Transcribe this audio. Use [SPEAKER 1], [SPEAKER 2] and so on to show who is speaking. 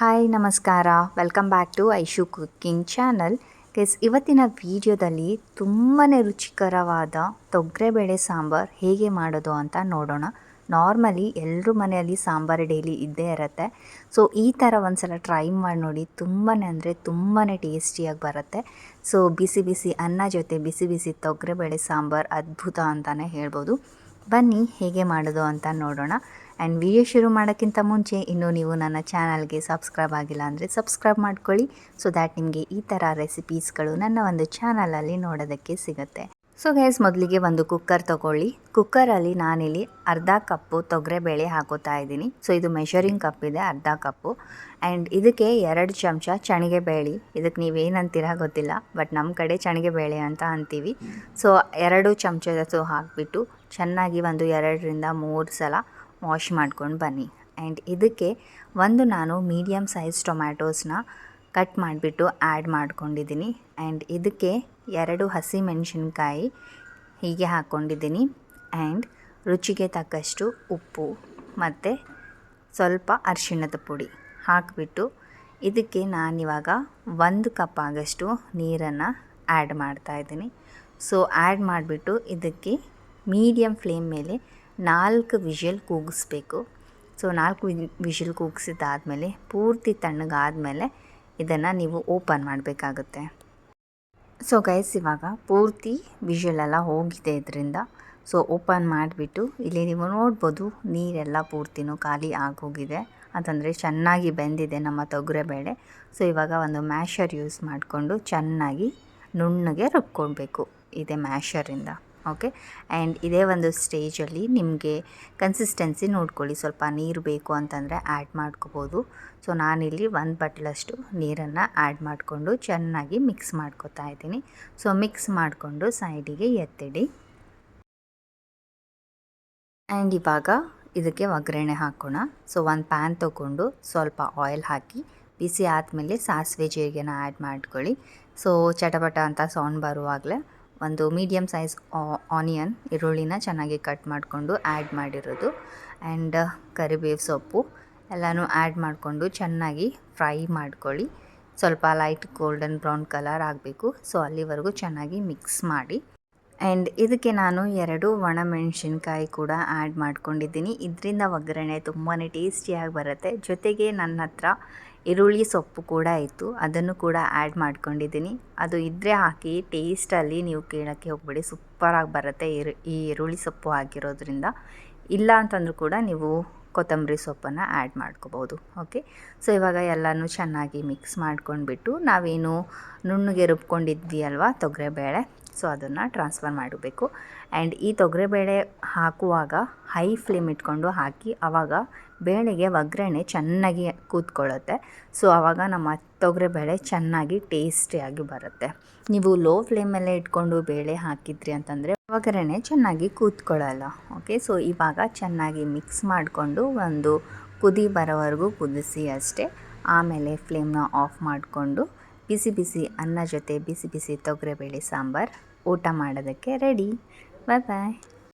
[SPEAKER 1] Hi ನಮಸ್ಕಾರ, welcome back to Aishu cooking channel. Guys, ಇವತ್ತಿನ ವಿಡಿಯೋದಲ್ಲಿ ತುಂಬಾ ರುಚಿಕರವಾದ ತೊಗರೆಬೇಳೆ ಸಾಂಬಾರು ಹೇಗೆ ಮಾಡೋದು ಅಂತ ನೋಡೋಣ. ನಾರ್ಮಲಿ ಎಲ್ಲರೂ ಮನೆಯಲ್ಲಿ ಸಾಂಬಾರು ಡೈಲಿ ಇದ್ದೇ ಇರುತ್ತೆ. ಸೊ ಈ ಥರ ಒಂದ್ಸಲ ಟ್ರೈ ಮಾಡಿ ನೋಡಿ, ತುಂಬಾ ಅಂದರೆ ತುಂಬಾ ಟೇಸ್ಟಿಯಾಗಿ ಬರುತ್ತೆ. ಸೊ ಬಿಸಿ ಬಿಸಿ ಅನ್ನ ಜೊತೆ ಬಿಸಿ ಬಿಸಿ ತೊಗರೆಬೇಳೆ ಸಾಂಬಾರು ಅದ್ಭುತ ಅಂತಲೇ ಹೇಳ್ಬೋದು. ಬನ್ನಿ ಹೇಗೆ ಮಾಡೋದು ಅಂತ ನೋಡೋಣ. ಆ್ಯಂಡ್ ವಿಡಿಯೋ ಶುರು ಮಾಡೋಕ್ಕಿಂತ ಮುಂಚೆ ಇನ್ನೂ ನೀವು ನನ್ನ ಚಾನಲ್ಗೆ ಸಬ್ಸ್ಕ್ರೈಬ್ ಆಗಿಲ್ಲ ಅಂದರೆ ಸಬ್ಸ್ಕ್ರೈಬ್ ಮಾಡ್ಕೊಳ್ಳಿ, ಸೊ ದ್ಯಾಟ್ ನಿಮಗೆ ಈ ಥರ ರೆಸಿಪೀಸ್ಗಳು ನನ್ನ ಒಂದು ಚಾನಲಲ್ಲಿ ನೋಡೋದಕ್ಕೆ ಸಿಗುತ್ತೆ. ಸೊ ಗೈಸ್, ಮೊದಲಿಗೆ ಒಂದು ಕುಕ್ಕರ್ ತೊಗೊಳ್ಳಿ. ಕುಕ್ಕರಲ್ಲಿ ನಾನಿಲ್ಲಿ ಅರ್ಧ ಕಪ್ಪು ತೊಗರೆಬೇಳೆ ಹಾಕೋತಾ ಇದ್ದೀನಿ. ಸೊ ಇದು ಮೆಷರಿಂಗ್ ಕಪ್ ಇದೆ, ಅರ್ಧ ಕಪ್ಪು. ಆ್ಯಂಡ್ ಇದಕ್ಕೆ 2 ಚಮಚ ಶನಗೆ ಬೇಳೆ. ಇದಕ್ಕೆ ನೀವೇನಂತೀರ ಗೊತ್ತಿಲ್ಲ, ಬಟ್ ನಮ್ಮ ಕಡೆ ಶನಗೆ ಬೇಳೆ ಅಂತ ಅಂತೀವಿ. ಸೊ 2 ಚಮಚದಷ್ಟು ಹಾಕಿಬಿಟ್ಟು ಚೆನ್ನಾಗಿ ಒಂದು 2ರಿಂದ 3 ಸಲ ವಾಶ್ ಮಾಡ್ಕೊಂಡು ಬನ್ನಿ. ಆ್ಯಂಡ್ ಇದಕ್ಕೆ ನಾನು ಮೀಡಿಯಮ್ ಸೈಜ್ ಟೊಮ್ಯಾಟೋಸ್ನ ಕಟ್ ಮಾಡಿಬಿಟ್ಟು ಆ್ಯಡ್ ಮಾಡ್ಕೊಂಡಿದ್ದೀನಿ. ಆ್ಯಂಡ್ ಇದಕ್ಕೆ 2 ಹಸಿಮೆಣಸಿನ್ಕಾಯಿ ಹೀಗೆ ಹಾಕ್ಕೊಂಡಿದ್ದೀನಿ. ಆ್ಯಂಡ್ ರುಚಿಗೆ ತಕ್ಕಷ್ಟು ಉಪ್ಪು ಮತ್ತು ಸ್ವಲ್ಪ ಅರಿಶಿಣದ ಪುಡಿ ಹಾಕಿಬಿಟ್ಟು ಇದಕ್ಕೆ ನಾನಿವಾಗ 1 ಕಪ್ ಆಗಷ್ಟು ನೀರನ್ನು ಆ್ಯಡ್ ಮಾಡ್ತಾಯಿದ್ದೀನಿ. ಸೊ ಆ್ಯಡ್ ಮಾಡಿಬಿಟ್ಟು ಇದಕ್ಕೆ ಮೀಡಿಯಮ್ ಫ್ಲೇಮ್ ಮೇಲೆ 4 ವಿಷಲ್ ಕೂಗಿಸ್ಬೇಕು. ಸೊ 4 ವಿಷಲ್ ಕೂಗಿಸಿದ್ದಾದಮೇಲೆ ಪೂರ್ತಿ ತಣ್ಣಗಾದಮೇಲೆ ಇದನ್ನು ನೀವು ಓಪನ್ ಮಾಡಬೇಕಾಗುತ್ತೆ. ಸೊ ಗೈಸ್, ಇವಾಗ ಪೂರ್ತಿ ವಿಷಲೆಲ್ಲ ಹೋಗಿದೆ ಇದರಿಂದ. ಸೊ ಓಪನ್ ಮಾಡಿಬಿಟ್ಟು ಇಲ್ಲಿ ನೀವು ನೋಡ್ಬೋದು, ನೀರೆಲ್ಲ ಪೂರ್ತಿನೂ ಖಾಲಿ ಆಗೋಗಿದೆ. ಅದಂದರೆ ಚೆನ್ನಾಗಿ ಬೆಂದಿದೆ ನಮ್ಮ ತೊಗರೆಬೇಳೆ. ಸೊ ಇವಾಗ ಒಂದು ಮ್ಯಾಷರ್ ಯೂಸ್ ಮಾಡಿಕೊಂಡು ಚೆನ್ನಾಗಿ ನುಣ್ಣಗೆ ರುಬ್ಕೊಳ್ಬೇಕು ಇದೇ ಮ್ಯಾಷರಿಂದ. ಓಕೆ. ಆ್ಯಂಡ್ ಇದೇ ಒಂದು ಸ್ಟೇಜಲ್ಲಿ ನಿಮಗೆ ಕನ್ಸಿಸ್ಟೆನ್ಸಿ ನೋಡ್ಕೊಳ್ಳಿ. ಸ್ವಲ್ಪ ನೀರು ಬೇಕು ಅಂತಂದರೆ ಆ್ಯಡ್ ಮಾಡ್ಕೋಬೋದು. ಸೊ ನಾನಿಲ್ಲಿ 1 ಬಟ್ಲಷ್ಟು ನೀರನ್ನು ಆ್ಯಡ್ ಮಾಡಿಕೊಂಡು ಚೆನ್ನಾಗಿ ಮಿಕ್ಸ್ ಮಾಡ್ಕೊತಾ ಇದ್ದೀನಿ. ಸೊ ಮಿಕ್ಸ್ ಮಾಡಿಕೊಂಡು ಸೈಡಿಗೆ ಎತ್ತಿಡಿ. ಆ್ಯಂಡ್ ಇವಾಗ ಇದಕ್ಕೆ ಒಗ್ಗರಣೆ ಹಾಕೋಣ. ಸೊ ಒಂದು ಪ್ಯಾನ್ ತೊಗೊಂಡು ಸ್ವಲ್ಪ ಆಯಿಲ್ ಹಾಕಿ ಬಿಸಿ ಆದಮೇಲೆ ಸಾಸಿವೆ ಜೀರಿಗೆನ ಆ್ಯಡ್ ಮಾಡ್ಕೊಳ್ಳಿ. ಸೊ ಚಟಪಟ ಅಂತ ಸೌಂಡ್ ಬರುವಾಗಲೇ ಒಂದು ಮೀಡಿಯಮ್ ಸೈಜ್ ಆನಿಯನ್ ಈರುಳ್ಳಿನ ಚೆನ್ನಾಗಿ ಕಟ್ ಮಾಡಿಕೊಂಡು ಆ್ಯಡ್ ಮಾಡಿರೋದು. ಆ್ಯಂಡ್ ಕರಿಬೇವು ಸೊಪ್ಪು ಎಲ್ಲನೂ ಆ್ಯಡ್ ಮಾಡಿಕೊಂಡು ಚೆನ್ನಾಗಿ ಫ್ರೈ ಮಾಡ್ಕೊಳ್ಳಿ. ಸ್ವಲ್ಪ ಲೈಟ್ ಗೋಲ್ಡನ್ ಬ್ರೌನ್ ಕಲರ್ ಆಗಬೇಕು. ಸೊ ಅಲ್ಲಿವರೆಗೂ ಚೆನ್ನಾಗಿ ಮಿಕ್ಸ್ ಮಾಡಿ. ಆ್ಯಂಡ್ ಇದಕ್ಕೆ ನಾನು 2 ಒಣಮೆಣಸಿನ್ಕಾಯಿ ಕೂಡ ಆ್ಯಡ್ ಮಾಡ್ಕೊಂಡಿದ್ದೀನಿ. ಇದರಿಂದ ಒಗ್ಗರಣೆ ತುಂಬಾ ಟೇಸ್ಟಿಯಾಗಿ ಬರುತ್ತೆ. ಜೊತೆಗೆ ನನ್ನ ಹತ್ರ ಈರುಳ್ಳಿ ಸೊಪ್ಪು ಕೂಡ ಇತ್ತು, ಅದನ್ನು ಕೂಡ ಆ್ಯಡ್ ಮಾಡ್ಕೊಂಡಿದ್ದೀನಿ. ಅದು ಇದ್ದರೆ ಹಾಕಿ, ಟೇಸ್ಟಲ್ಲಿ ನೀವು ಕೇಳೋಕ್ಕೆ ಹೋಗ್ಬೇಡಿ, ಸೂಪರಾಗಿ ಬರುತ್ತೆ ಈ ಈರುಳ್ಳಿ ಸೊಪ್ಪು ಹಾಕಿರೋದ್ರಿಂದ. ಇಲ್ಲ ಅಂತಂದರೂ ಕೂಡ ನೀವು ಕೊತ್ತಂಬರಿ ಸೊಪ್ಪನ್ನು ಆ್ಯಡ್ ಮಾಡ್ಕೋಬೋದು. ಓಕೆ. ಸೊ ಇವಾಗ ಎಲ್ಲನೂ ಚೆನ್ನಾಗಿ ಮಿಕ್ಸ್ ಮಾಡ್ಕೊಂಡ್ಬಿಟ್ಟು ನಾವೇನು ನುಣ್ಣಗೆ ರುಬ್ಕೊಂಡಿದ್ವಿ ಅಲ್ವಾ ತೊಗರೆಬೇಳೆ, ಸೊ ಅದನ್ನು ಟ್ರಾನ್ಸ್ಫರ್ ಮಾಡಬೇಕು. ಆ್ಯಂಡ್ ಈ ತೊಗರೆಬೇಳೆ ಹಾಕುವಾಗ ಹೈ ಫ್ಲೇಮ್ ಇಟ್ಕೊಂಡು ಹಾಕಿ, ಆವಾಗ ಬೇಳೆಗೆ ಒಗ್ಗರಣೆ ಚೆನ್ನಾಗಿ ಕೂತ್ಕೊಳ್ಳುತ್ತೆ. ಸೊ ಆವಾಗ ನಮ್ಮ ತೊಗರೆಬೇಳೆ ಚೆನ್ನಾಗಿ ಟೇಸ್ಟಿಯಾಗಿ ಬರುತ್ತೆ. ನೀವು ಲೋ ಫ್ಲೇಮಲ್ಲೇ ಇಟ್ಕೊಂಡು ಬೇಳೆ ಹಾಕಿದ್ರಿ ಅಂತಂದರೆ ಒಗ್ಗರಣೆ ಚೆನ್ನಾಗಿ ಕೂತ್ಕೊಳ್ಳಲ್ಲ. ಓಕೆ. ಸೊ ಇವಾಗ ಚೆನ್ನಾಗಿ ಮಿಕ್ಸ್ ಮಾಡಿಕೊಂಡು ಒಂದು ಕುದಿ ಬರೋವರೆಗೂ ಕುದಿಸಿ ಅಷ್ಟೇ. ಆಮೇಲೆ ಫ್ಲೇಮ್ನ ಆಫ್ ಮಾಡಿಕೊಂಡು ಬಿಸಿ ಬಿಸಿ ಅನ್ನ ಜೊತೆ ಬಿಸಿ ಬಿಸಿ ತೊಗರೆಬೇಳೆ ಸಾಂಬಾರು ಊಟ ಮಾಡೋದಕ್ಕೆ ರೆಡಿ. ಬಾಯ್ ಬಾಯ್.